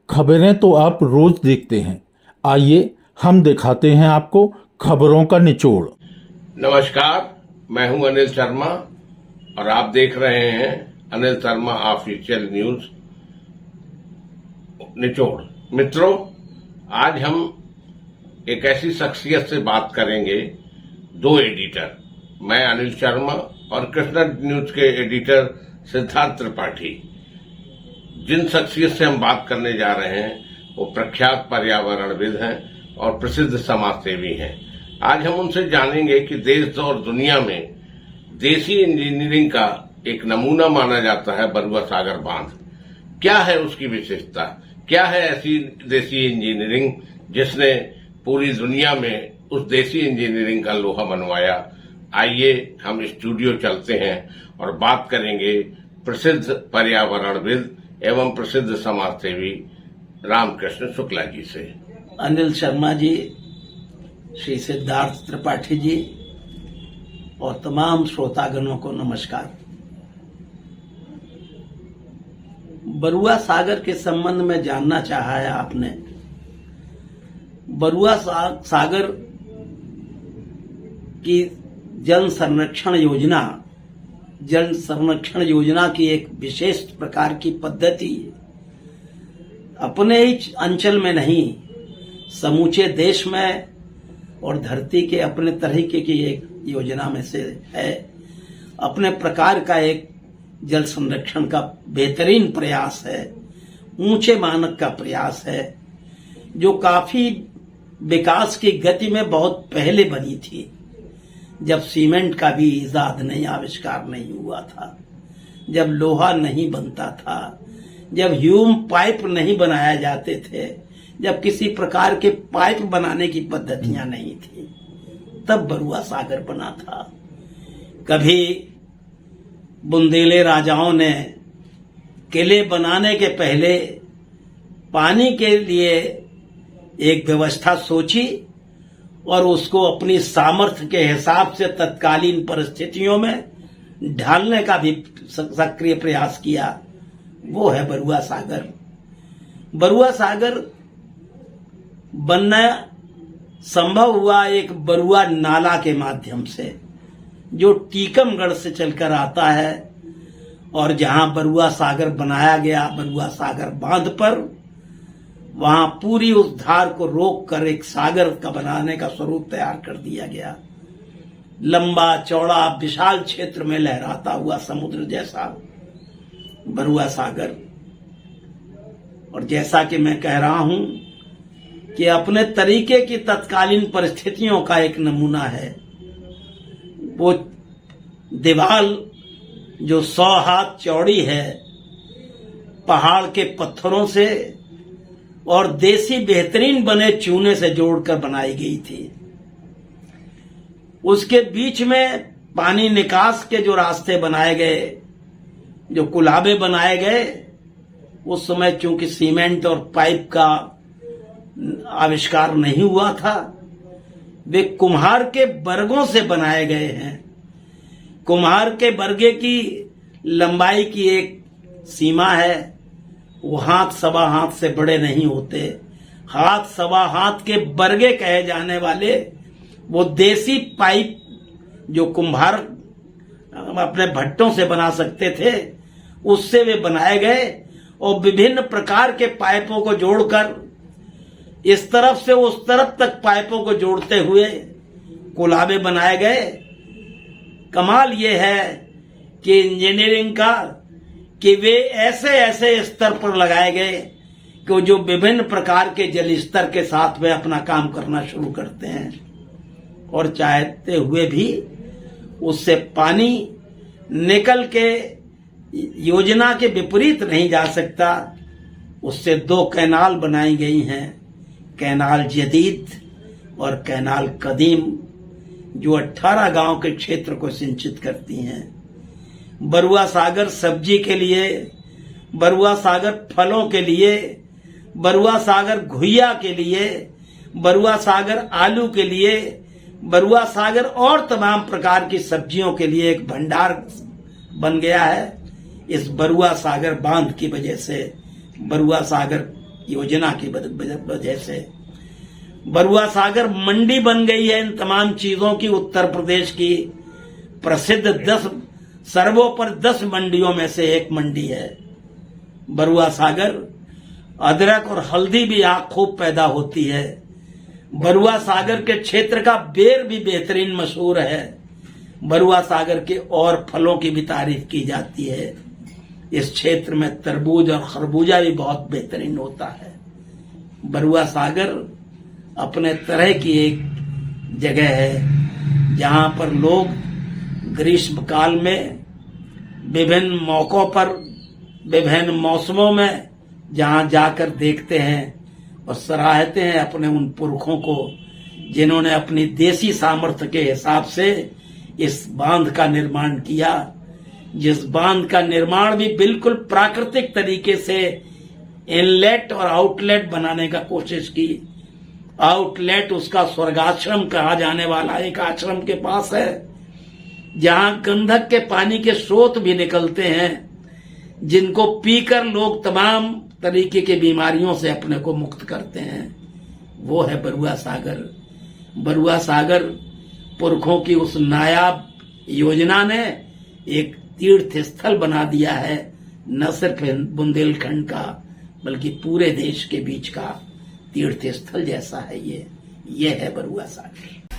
खबरें तो आप रोज देखते हैं, आइए हम दिखाते हैं आपको खबरों का निचोड़। नमस्कार, मैं हूं अनिल शर्मा और आप देख रहे हैं अनिल शर्मा ऑफिशियल न्यूज निचोड़। मित्रों, आज हम एक ऐसी शख्सियत से बात करेंगे, दो एडिटर, मैं अनिल शर्मा और कृष्णा न्यूज के एडिटर सिद्धार्थ त्रिपाठी। जिन शख्सियत से हम बात करने जा रहे हैं वो प्रख्यात पर्यावरणविद हैं और प्रसिद्ध समाजसेवी हैं। आज हम उनसे जानेंगे कि देश और दुनिया में देसी इंजीनियरिंग का एक नमूना माना जाता है बरुआ सागर बांध। क्या है उसकी विशेषता, क्या है ऐसी देसी इंजीनियरिंग जिसने पूरी दुनिया में उस देसी इंजीनियरिंग का लोहा मनवाया। आइए हम स्टूडियो चलते हैं और बात करेंगे प्रसिद्ध पर्यावरणविद एवं प्रसिद्ध समाजसेवी रामकृष्ण शुक्ला जी से। अनिल शर्मा जी, श्री सिद्धार्थ त्रिपाठी जी और तमाम श्रोतागणों को नमस्कार। बरुआ सागर के संबंध में जानना चाहा है आपने। बरुआ सागर की जल संरक्षण योजना की एक विशेष प्रकार की पद्धति अपने ही अंचल में नहीं, समूचे देश में और धरती के अपने तरीके की एक योजना में से है। अपने प्रकार का एक जल संरक्षण का बेहतरीन प्रयास है, ऊंचे मानक का प्रयास है, जो काफी विकास की गति में बहुत पहले बनी थी, जब सीमेंट का भी इजाद नहीं, आविष्कार नहीं हुआ था, जब लोहा नहीं बनता था, जब ह्यूम पाइप नहीं बनाए जाते थे, जब किसी प्रकार के पाइप बनाने की पद्धतियां नहीं थी, तब बरुआ सागर बना था। कभी बुंदेले राजाओं ने किले बनाने के पहले पानी के लिए एक व्यवस्था सोची और उसको अपनी सामर्थ्य के हिसाब से तत्कालीन परिस्थितियों में ढालने का भी सक्रिय प्रयास किया। वो है बरुआ सागर। बरुआ सागर बनना संभव हुआ एक बरुआ नाला के माध्यम से, जो टीकमगढ़ से चलकर आता है और जहां बरुआ सागर बनाया गया, बरुआ सागर बांध पर, वहां पूरी उस धार को रोक कर एक सागर का बनाने का स्वरूप तैयार कर दिया गया। लंबा चौड़ा विशाल क्षेत्र में लहराता हुआ समुद्र जैसा बरुआ सागर। और जैसा कि मैं कह रहा हूं कि अपने तरीके की तत्कालीन परिस्थितियों का एक नमूना है। वो दीवार जो 100 हाथ चौड़ी है, पहाड़ के पत्थरों से और देसी बेहतरीन बने चूने से जोड़कर बनाई गई थी। उसके बीच में पानी निकास के जो रास्ते बनाए गए, जो कुलाबे बनाए गए, उस समय चूंकि सीमेंट और पाइप का आविष्कार नहीं हुआ था, वे कुम्हार के बरगों से बनाए गए हैं। कुम्हार के बरगे की लंबाई की एक सीमा है, वो हाथ सवा हाथ से बड़े नहीं होते। हाथ सवा हाथ के बरगे कहे जाने वाले वो देसी पाइप जो कुम्हार अपने भट्टों से बना सकते थे, उससे वे बनाए गए और विभिन्न प्रकार के पाइपों को जोड़कर इस तरफ से उस तरफ तक पाइपों को जोड़ते हुए कुलाबे बनाए गए। कमाल ये है कि इंजीनियरिंग का कि वे ऐसे ऐसे स्तर पर लगाए गए कि जो विभिन्न प्रकार के जल स्तर के साथ वे अपना काम करना शुरू करते हैं और चाहते हुए भी उससे पानी निकल के योजना के विपरीत नहीं जा सकता। उससे 2 कैनाल बनाई गई हैं, कैनाल जदीद और कैनाल कदीम, जो 18 गांव के क्षेत्र को सिंचित करती हैं। बरुआ सागर सब्जी के लिए, बरुआ सागर फलों के लिए, बरुआ सागर घुइया के लिए, बरुआ सागर आलू के लिए, बरुआ सागर और तमाम प्रकार की सब्जियों के लिए एक भंडार बन गया है। इस बरुआ सागर बांध की वजह से, बरुआ सागर योजना की वजह से बरुआ सागर मंडी बन गई है। इन तमाम चीजों की उत्तर प्रदेश की प्रसिद्ध 10 सर्वोपरि 10 मंडियों में से एक मंडी है बरुआ सागर। अदरक और हल्दी भी यहाँ खूब पैदा होती है। बरुआ सागर के क्षेत्र का बेर भी बेहतरीन मशहूर है। बरुआ सागर के और फलों की भी तारीफ की जाती है। इस क्षेत्र में तरबूज और खरबूजा भी बहुत बेहतरीन होता है। बरुआ सागर अपने तरह की एक जगह है जहां पर लोग ग्रीष्म काल में विभिन्न मौकों पर, विभिन्न मौसमों में जहां जाकर देखते हैं और सराहते हैं अपने उन पुरखों को जिन्होंने अपनी देसी सामर्थ्य के हिसाब से इस बांध का निर्माण किया। जिस बांध का निर्माण भी बिल्कुल प्राकृतिक तरीके से इनलेट और आउटलेट बनाने का कोशिश की। आउटलेट उसका स्वर्गाश्रम कहा जाने वाला एक आश्रम के पास है जहां गंधक के पानी के स्रोत भी निकलते हैं जिनको पीकर लोग तमाम तरीके की बीमारियों से अपने को मुक्त करते हैं। वो है बरुआ सागर। बरुआ सागर पुरखों की उस नायाब योजना ने एक तीर्थ स्थल बना दिया है, न सिर्फ बुंदेलखंड का बल्कि पूरे देश के बीच का तीर्थ स्थल जैसा है ये है बरुआ सागर।